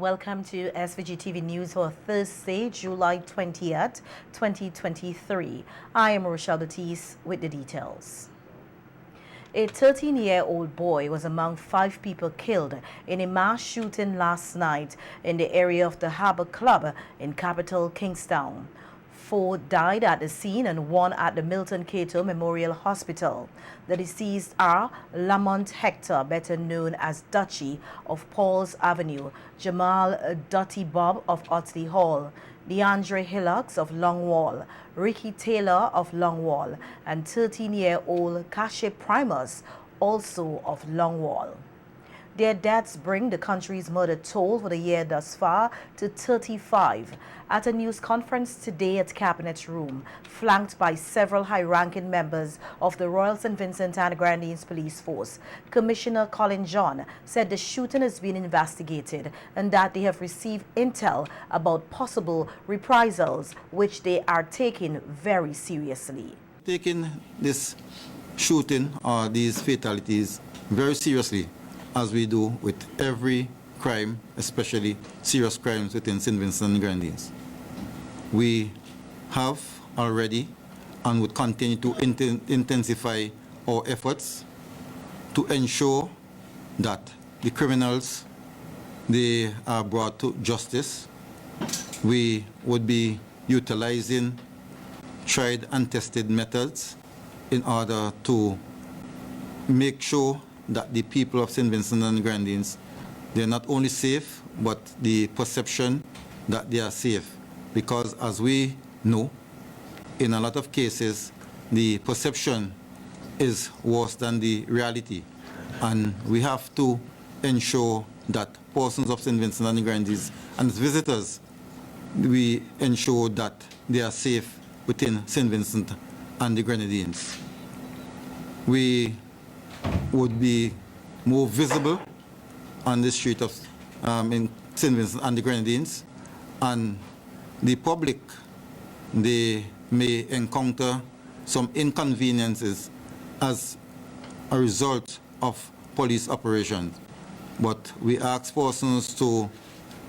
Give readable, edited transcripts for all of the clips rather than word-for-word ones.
welcome to SVG-TV News for Thursday, July 20th, 2023. I am Rochelle Batiste with the details. A 13-year-old boy was among 5 people killed in a mass shooting last night in the area of the Harbour Club in capital Kingstown. 4 died at the scene and 1 at the Milton Cato Memorial Hospital. The deceased are Lamont Hector, better known as Dutchy of Paul's Avenue, Jamal Dutty Bob of Otley Hall, DeAndre Hillocks of Longwall, Ricky Taylor of Longwall, and 13-year-old Cache Primus, also of Longwall. Their deaths bring the country's murder toll for the year thus far to 35. At a news conference today at Cabinet Room, flanked by several high-ranking members of the Royal St. Vincent and Grenadines Police Force, Commissioner Colin John said the shooting has been investigated and that they have received intel about possible reprisals, which they are taking very seriously. Taking this shooting or these fatalities very seriously, as we do with every crime, especially serious crimes within St. Vincent and Grenadines. We have already and would continue to intensify our efforts to ensure that the criminals, they are brought to justice. We would be utilizing tried and tested methods in order to make sure that the people of St. Vincent and Grenadines, they're not only safe, but the perception that they are safe. Because as we know, in a lot of cases, the perception is worse than the reality. And we have to ensure that persons of St. Vincent and Grenadines and visitors, we ensure that they are safe within St. Vincent and the Grenadines. We would be more visible on the street of in St. Vincent and the Grenadines, and the public, they may encounter some inconveniences as a result of police operations. But we ask persons to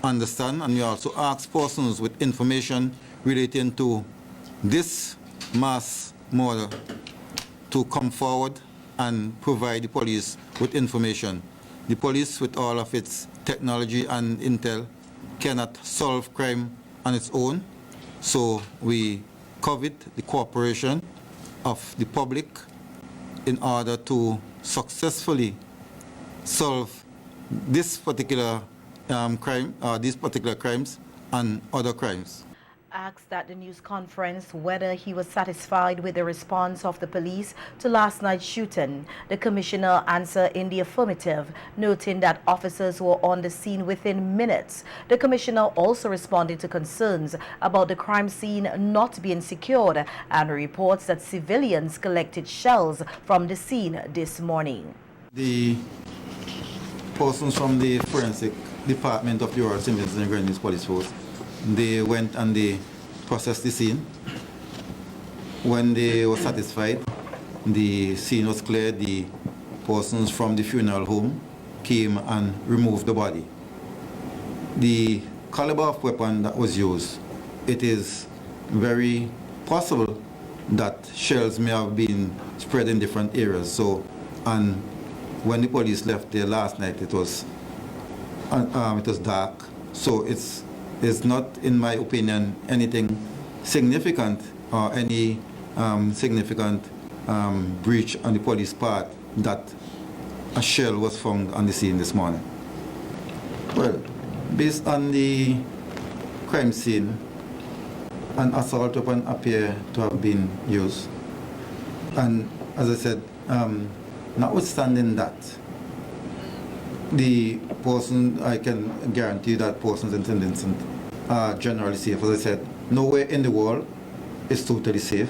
understand, and we also ask persons with information relating to this mass murder to come forward and provide the police with information. The police, with all of its technology and intel, cannot solve crime on its own, so we covet the cooperation of the public in order to successfully solve this particular crime, these particular crimes and other crimes. Asked at the news conference whether he was satisfied with the response of the police to last night's shooting, the commissioner answered in the affirmative, noting that officers were on the scene within minutes. The commissioner also responded to concerns about the crime scene not being secured and reports that civilians collected shells from the scene this morning. The persons from the forensic department of the Royal St. Vincent and Grenadines Police Force, they went and they processed the scene. When they were satisfied, the scene was cleared. The persons from the funeral home came and removed the body. The caliber of weapon that was used, it is very possible that shells may have been spread in different areas. So, and when the police left there last night, it was dark. So it's not, in my opinion, anything significant or any significant breach on the police part that a shell was found on the scene this morning. Well, based on the crime scene, an assault weapon appear to have been used. And as I said, notwithstanding that, the person, I can guarantee that persons in St. Vincent are generally safe. As I said, nowhere in the world is totally safe,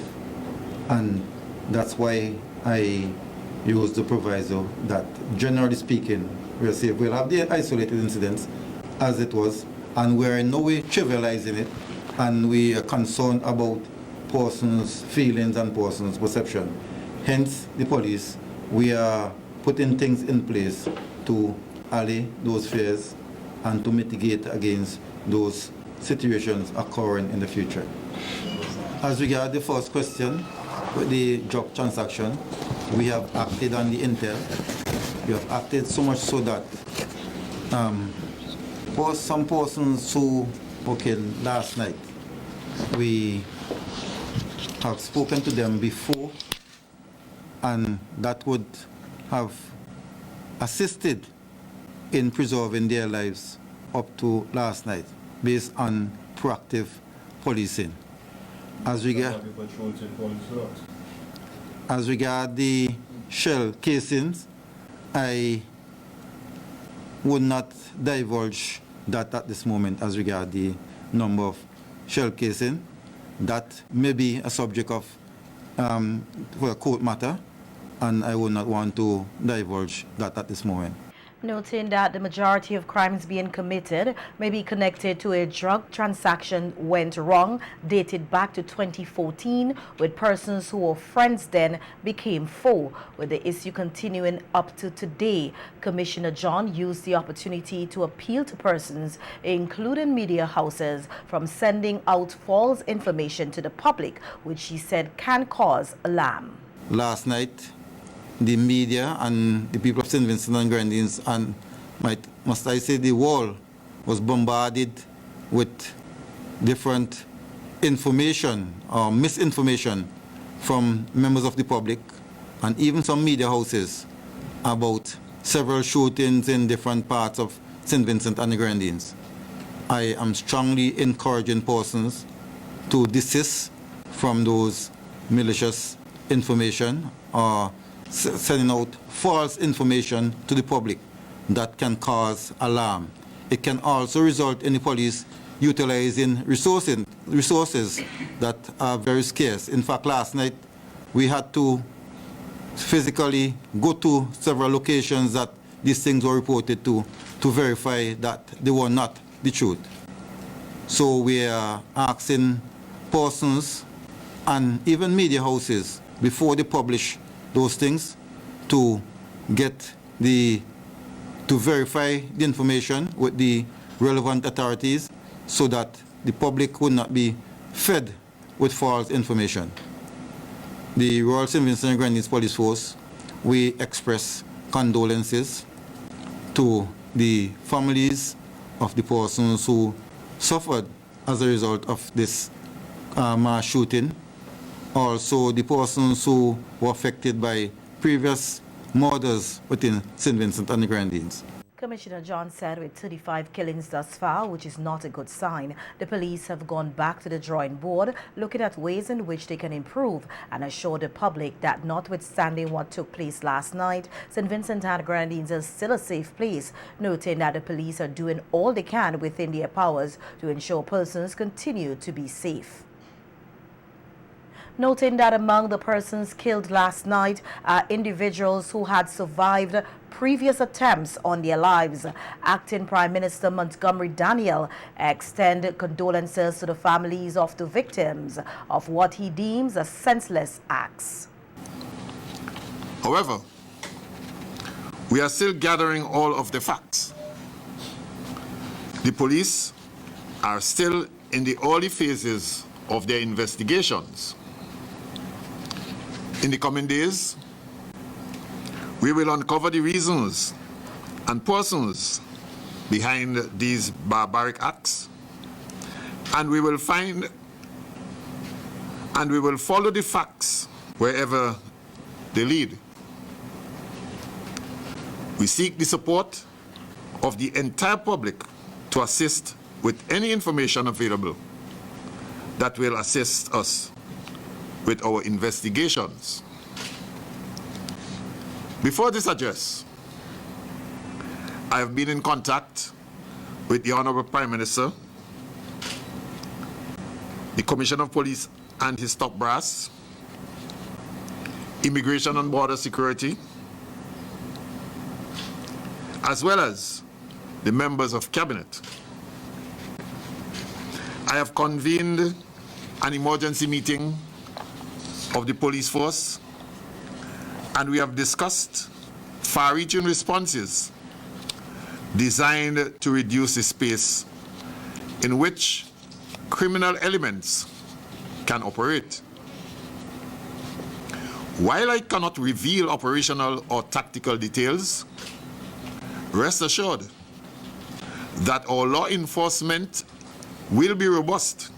and that's why I use the proviso that, generally speaking, we're safe. We'll have the isolated incidents as it was, and we're in no way trivializing it, and we are concerned about persons' feelings and persons' perception. Hence, the police, we are putting things in place to allay those fears and to mitigate against those situations occurring in the future. As regards the first question, with the drug transaction, we have acted on the intel. We have acted so much so that for some persons who were killed last night, we have spoken to them before, and that would have assisted in preserving their lives up to last night based on proactive policing. As regard the shell casings, I would not divulge that at this moment as regard the number of shell casing. That may be a subject of for a court matter, and I would not want to divulge that at this moment. Noting that the majority of crimes being committed may be connected to a drug transaction went wrong, dated back to 2014, with persons who were friends then became foe. With the issue continuing up to today, Commissioner John used the opportunity to appeal to persons, including media houses, from sending out false information to the public, which he said can cause alarm. Last night, the media and the people of St. Vincent and Grenadines, and must I say the world, was bombarded with different information or misinformation from members of the public and even some media houses about several shootings in different parts of St. Vincent and the Grenadines. I am strongly encouraging persons to desist from those malicious information or sending out false information to the public that can cause alarm. It can also result in the police utilizing resources that are very scarce. In fact, last night we had to physically go to several locations that these things were reported to verify that they were not the truth. So we are asking persons and even media houses, before they publish those things, to verify the information with the relevant authorities so that the public would not be fed with false information. The Royal St. Vincent and Grenadines Police Force, we express condolences to the families of the persons who suffered as a result of this mass shooting. Also, the persons who were affected by previous murders within St. Vincent and the Grenadines. Commissioner John said with 35 killings thus far, which is not a good sign, the police have gone back to the drawing board, looking at ways in which they can improve, and assured the public that notwithstanding what took place last night, St. Vincent and Grenadines is still a safe place, noting that the police are doing all they can within their powers to ensure persons continue to be safe. Noting that among the persons killed last night are individuals who had survived previous attempts on their lives, Acting Prime Minister Montgomery Daniel extended condolences to the families of the victims of what he deems as senseless acts. However, we are still gathering all of the facts. The police are still in the early phases of their investigations. In the coming days, we will uncover the reasons and persons behind these barbaric acts, and we will follow the facts wherever they lead. We seek the support of the entire public to assist with any information available that will assist us with our investigations. Before this address, I have been in contact with the Honorable Prime Minister, the Commissioner of Police and his top brass, Immigration and Border Security, as well as the members of Cabinet. I have convened an emergency meeting of the police force, and we have discussed far-reaching responses designed to reduce the space in which criminal elements can operate. While I cannot reveal operational or tactical details, rest assured that our law enforcement will be robust,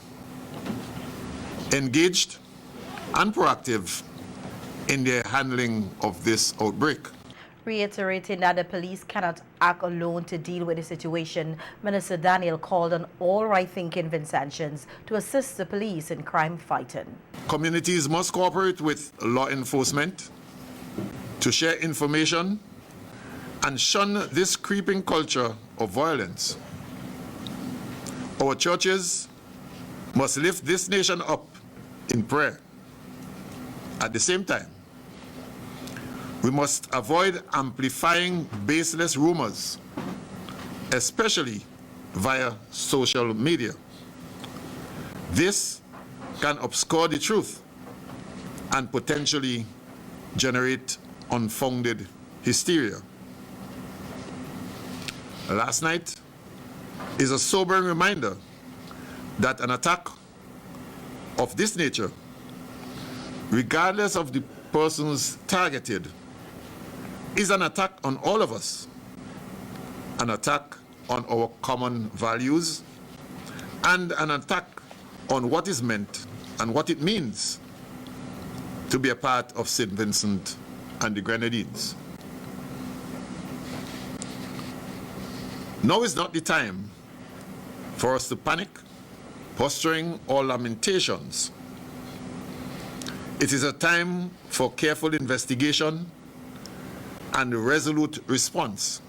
engaged, and proactive in their handling of this outbreak. Reiterating that the police cannot act alone to deal with the situation, Minister Daniel called on all right-thinking Vincentians to assist the police in crime fighting. Communities must cooperate with law enforcement to share information and shun this creeping culture of violence. Our churches must lift this nation up in prayer. At the same time, we must avoid amplifying baseless rumors, especially via social media. This can obscure the truth and potentially generate unfounded hysteria. Last night is a sobering reminder that an attack of this nature, regardless of the persons targeted, is an attack on all of us, an attack on our common values, and an attack on what is meant and what it means to be a part of St. Vincent and the Grenadines. Now is not the time for us to panic, posturing, or lamentations. It is a time for careful investigation and resolute response.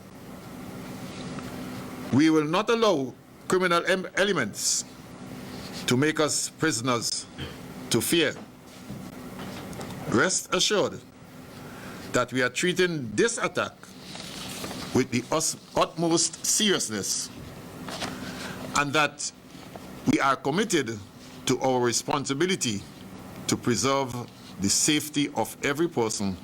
We will not allow criminal elements to make us prisoners to fear. Rest assured that we are treating this attack with the utmost seriousness and that we are committed to our responsibility to preserve the safety of every person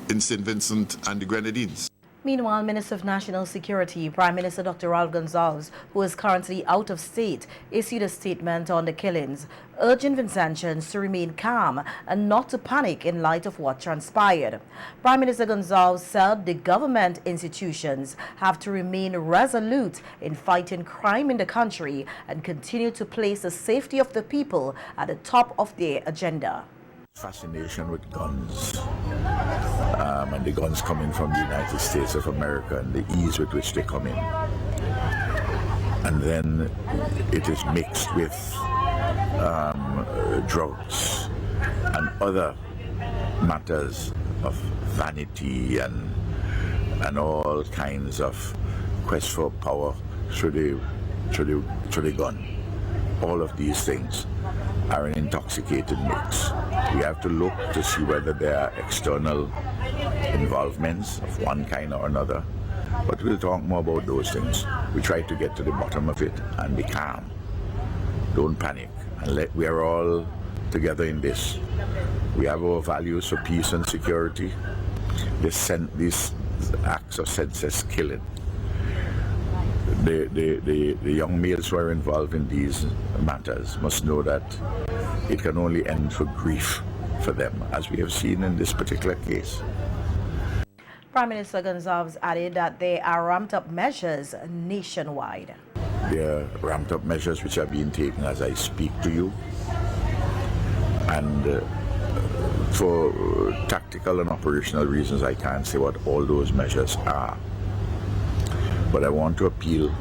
in St. Vincent and the Grenadines. Meanwhile, Minister of National Security, Prime Minister Dr. Raul Gonsalves, who is currently out of state, issued a statement on the killings, urging Vincentians to remain calm and not to panic in light of what transpired. Prime Minister Gonsalves said the government institutions have to remain resolute in fighting crime in the country and continue to place the safety of the people at the top of their agenda. Fascination with guns and the guns coming from the United States of America and the ease with which they come in, and then it is mixed with drugs and other matters of vanity and all kinds of quest for power through the gun. All of these things are an intoxicated mix. We have to look to see whether there are external involvements of one kind or another, but we'll talk more about those things. We try to get to the bottom of it and be calm. Don't panic, and we are all together in this. We have our values for peace and security. These acts of senseless killing, the young males who are involved in these matters must know that it can only end for grief for them, as we have seen in this particular case. Prime Minister Gonsalves added that there are ramped-up measures nationwide. There are ramped-up measures which are being taken as I speak to you, and for tactical and operational reasons I can't say what all those measures are. But I want to appeal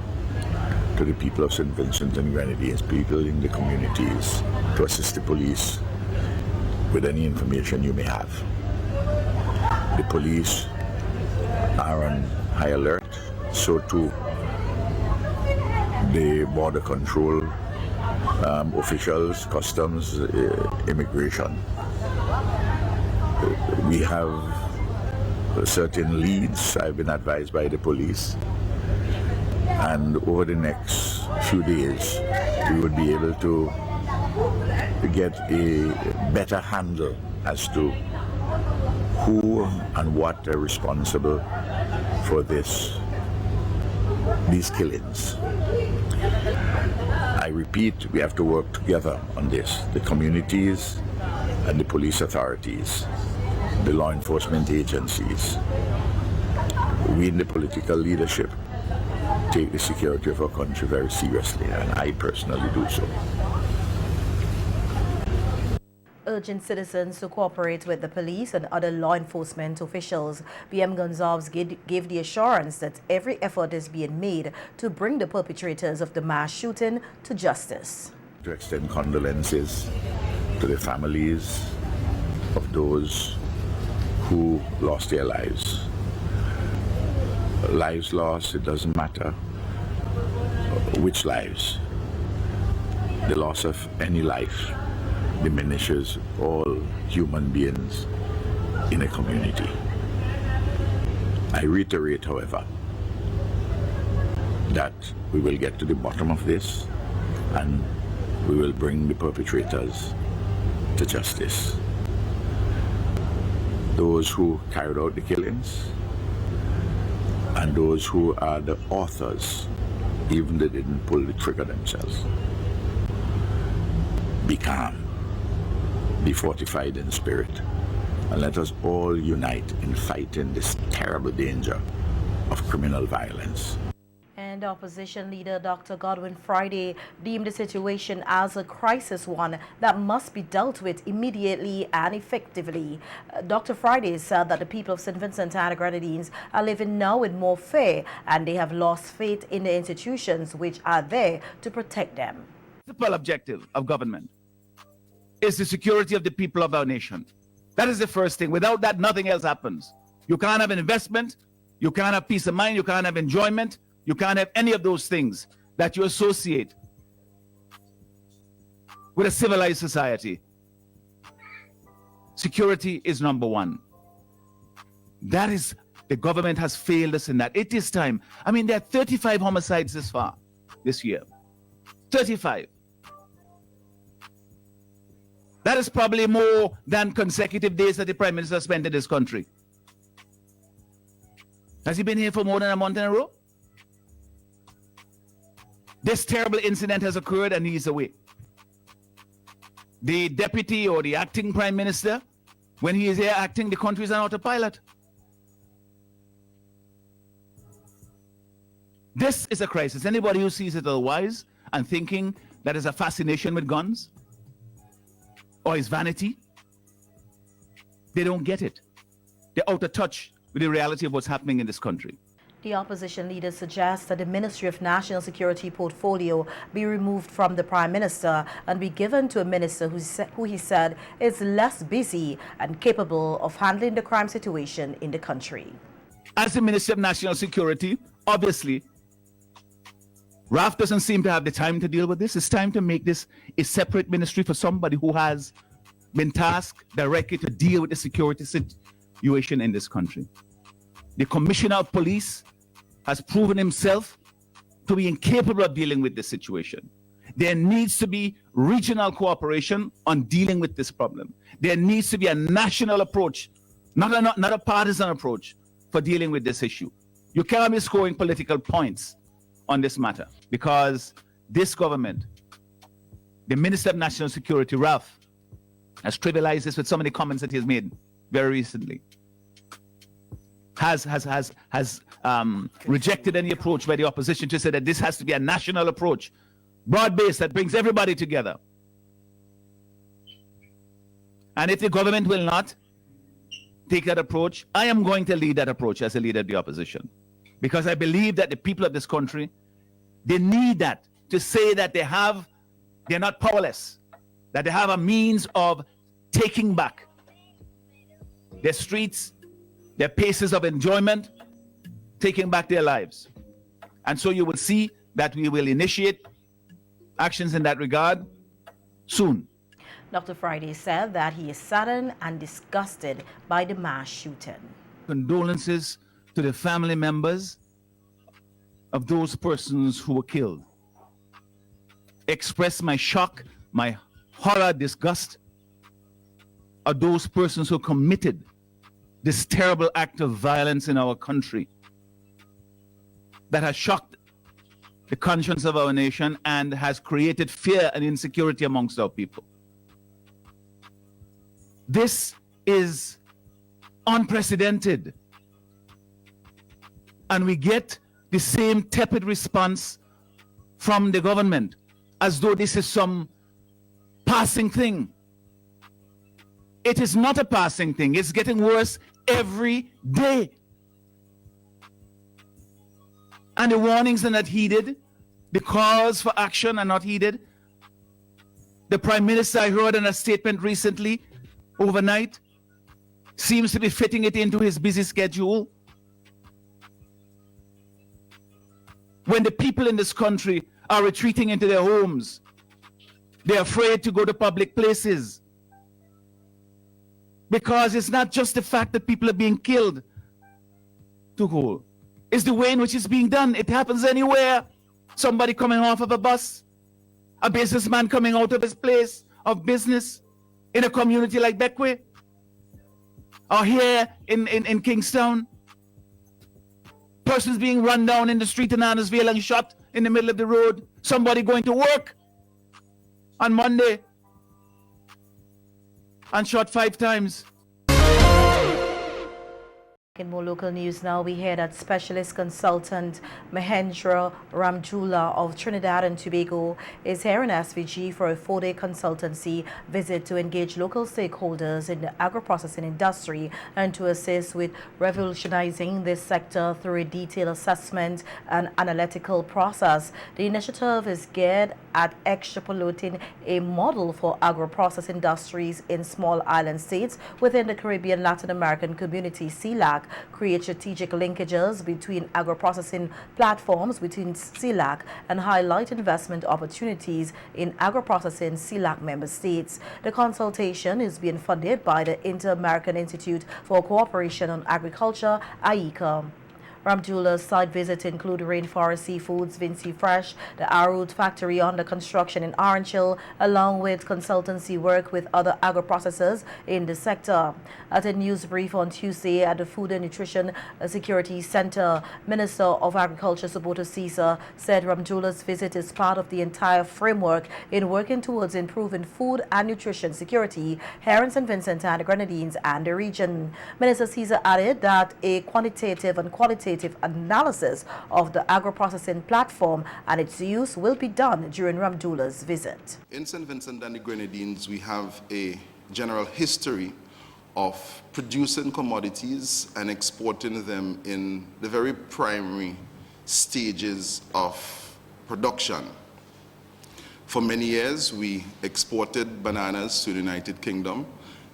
to the people of St. Vincent and Grenadines, people in the communities, to assist the police with any information you may have. The police are on high alert, so too the border control officials, customs, immigration. We have certain leads, I've been advised by the police, and over the next few days we would be able to get a better handle as to who and what are responsible for this these killings. I repeat, we have to work together on this. The communities and the police authorities, the law enforcement agencies. We in the political leadership take the security of our country very seriously, and I personally do so. Urging citizens to cooperate with the police and other law enforcement officials. BM Gonzalez gave the assurance that every effort is being made to bring the perpetrators of the mass shooting to justice. To extend condolences to the families of those who lost their lives. Lives lost, it doesn't matter which lives. The loss of any life diminishes all human beings in a community. I reiterate, however, that we will get to the bottom of this and we will bring the perpetrators to justice. Those who carried out the killings and those who are the authors, even though they didn't pull the trigger themselves. Be calm. Be fortified in spirit, and let us all unite in fighting this terrible danger of criminal violence. And opposition leader Dr. Godwin Friday deemed the situation as a crisis one that must be dealt with immediately and effectively. Dr. Friday said that the people of St. Vincent and the Grenadines are living now with more fear, and they have lost faith in the institutions which are there to protect them. The principal objective of government is the security of the people of our nation. That is the first thing. Without that, nothing else happens. You can't have an investment, you can't have peace of mind, you can't have enjoyment, you can't have any of those things that you associate with a civilized society. Security is number one. That is, the government has failed us in that. It is time. I mean, there are 35 homicides this year. 35. That is probably more than consecutive days that the Prime Minister spent in this country. Has he been here for more than a month in a row? This terrible incident has occurred and he's away. The deputy or the acting Prime Minister, when he is here acting, the country is on autopilot. This is a crisis. Anybody who sees it otherwise and thinking that is a fascination with guns, or is vanity, they don't get it. They're out of touch with the reality of what's happening in this country. The opposition leader suggests that the Ministry of National Security portfolio be removed from the Prime Minister and be given to a minister who he said is less busy and capable of handling the crime situation in the country. As the Ministry of National Security, obviously, RAF doesn't seem to have the time to deal with this. It's time to make this a separate ministry for somebody who has been tasked directly to deal with the security situation in this country. The Commissioner of Police has proven himself to be incapable of dealing with this situation. There needs to be regional cooperation on dealing with this problem. There needs to be a national approach, not a partisan approach for dealing with this issue. You cannot be scoring political points on this matter, because this government, the Minister of National Security, Ralph, has trivialized this with so many comments that he has made very recently. Has rejected any approach by the opposition to say that this has to be a national approach, broad-based, that brings everybody together. And if the government will not take that approach, I am going to lead that approach as a leader of the opposition. Because I believe that the people of this country, they need that to say that they're not powerless, that they have a means of taking back their streets, their paces of enjoyment, taking back their lives. And so you will see that we will initiate actions in that regard soon. Dr. Friday said that he is saddened and disgusted by the mass shooting. Condolences to the family members of those persons who were killed. Express my shock, my horror, disgust of those persons who committed this terrible act of violence in our country that has shocked the conscience of our nation and has created fear and insecurity amongst our people. This is unprecedented. And we get the same tepid response from the government as though this is some passing thing. It is not a passing thing. It's getting worse every day. And the warnings are not heeded. The calls for action are not heeded. The Prime Minister, I heard in a statement recently, overnight, seems to be fitting it into his busy schedule. When the people in this country are retreating into their homes, they're afraid to go to public places. Because it's not just the fact that people are being killed to go. It's the way in which it's being done. It happens anywhere. Somebody coming off of a bus, a businessman coming out of his place of business in a community like Beckway, or here in Kingstown. Persons being run down in the street in Annisville and shot in the middle of the road. Somebody going to work on Monday and shot 5 times. In more local news now, we hear that specialist consultant Mahendra Ramjula of Trinidad and Tobago is here in SVG for a 4-day consultancy visit to engage local stakeholders in the agro-processing industry and to assist with revolutionizing this sector through a detailed assessment and analytical process. The initiative is geared at extrapolating a model for agro-processing industries in small island states within the Caribbean Latin American community, CELAC, create strategic linkages between agro-processing platforms within CELAC and highlight investment opportunities in agro-processing CELAC member states. The consultation is being funded by the Inter-American Institute for Cooperation on Agriculture, IECA. Ramjula's site visit include Rainforest Seafoods, Vinci Fresh, the Arroot factory under construction in Orange Hill, along with consultancy work with other agro-processors in the sector. At a news brief on Tuesday at the Food and Nutrition Security Center, Minister of Agriculture Subota Caesar said Ramjula's visit is part of the entire framework in working towards improving food and nutrition security here in St. Vincent and the Grenadines and the region. Minister Caesar added that a quantitative and qualitative analysis of the agro-processing platform and its use will be done during Ramjula's visit. In St. Vincent and the Grenadines, we have a general history of producing commodities and exporting them in the very primary stages of production. For many years, we exported bananas to the United Kingdom,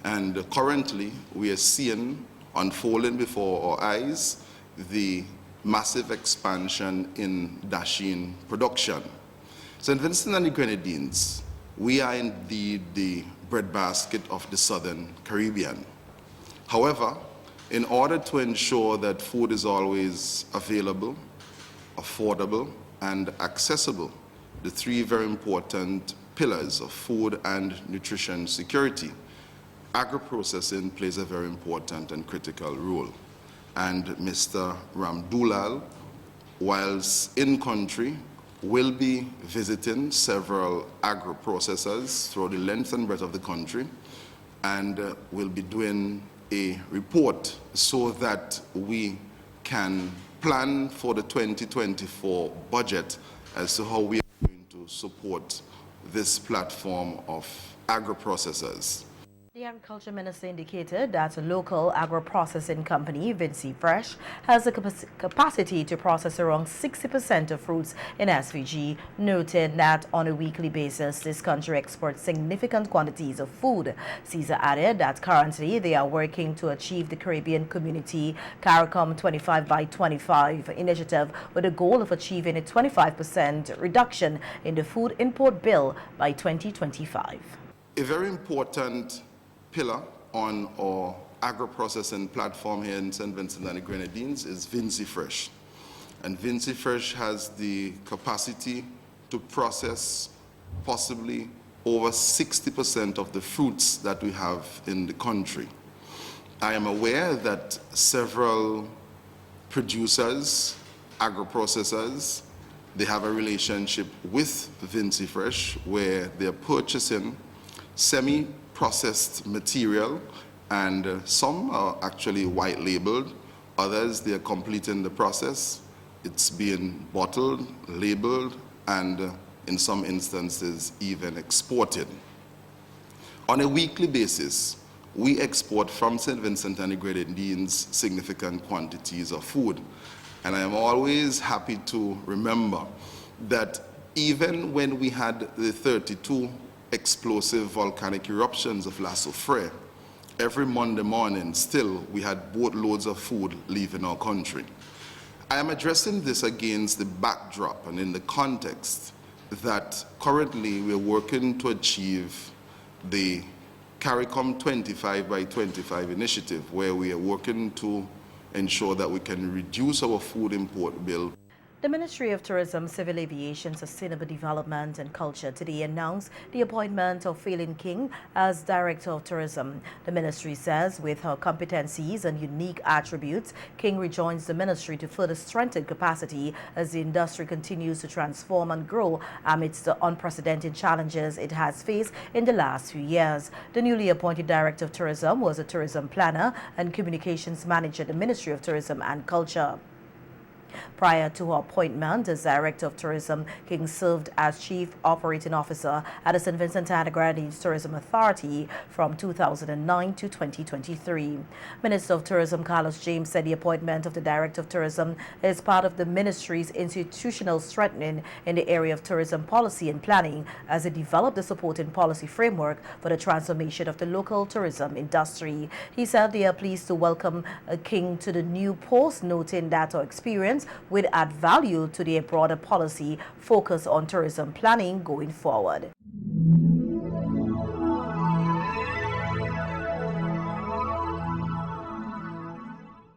and currently we are seeing unfolding before our eyes the massive expansion in dasheen production. St. Vincent and the Grenadines, we are indeed the breadbasket of the Southern Caribbean. However, in order to ensure that food is always available, affordable, and accessible, the 3 very important pillars of food and nutrition security, agro-processing plays a very important and critical role. And Mr. Ramdulal, whilst in country, will be visiting several agro-processors throughout the length and breadth of the country, and will be doing a report so that we can plan for the 2024 budget as to how we are going to support this platform of agro-processors. The Agriculture Minister indicated that a local agro-processing company, Vinci Fresh, has the capacity to process around 60% of fruits in SVG, noted that on a weekly basis, this country exports significant quantities of food. Caesar added that currently they are working to achieve the Caribbean Community CARICOM 25 by 25 initiative with a goal of achieving a 25% reduction in the food import bill by 2025. A very important pillar on our agro-processing platform here in St. Vincent and the Grenadines is Vinci Fresh. And Vinci Fresh has the capacity to process possibly over 60% of the fruits that we have in the country. I am aware that several producers, agro-processors, They have a relationship with Vinci Fresh where they're purchasing semi-processed material, and some are actually white labeled, others they are completing the process. It's being bottled, labeled, and in some instances even exported. On a weekly basis, we export from St. Vincent and the Grenadines significant quantities of food. And I am always happy to remember that even when we had the 32 explosive volcanic eruptions of La Soufrière, every Monday morning still we had boatloads of food leaving our country. I am addressing this against the backdrop and in the context that currently we're working to achieve the CARICOM 25 by 25 initiative, where we are working to ensure that we can reduce our food import bill. The Ministry of Tourism, Civil Aviation, Sustainable Development and Culture today announced the appointment of Phelan King as Director of Tourism. The ministry says with her competencies and unique attributes, King rejoins the ministry to further strengthen capacity as the industry continues to transform and grow amidst the unprecedented challenges it has faced in the last few years. The newly appointed Director of Tourism was a tourism planner and communications manager at the Ministry of Tourism and Culture. Prior to her appointment as Director of Tourism, King served as Chief Operating Officer at the St. Vincent and the Grenadines Tourism Authority from 2009 to 2023. Minister of Tourism Carlos James said the appointment of the Director of Tourism is part of the ministry's institutional strengthening in the area of tourism policy and planning as it developed the supporting policy framework for the transformation of the local tourism industry. He said they are pleased to welcome King to the new post, noting that her experience would add value to their broader policy focus on tourism planning going forward.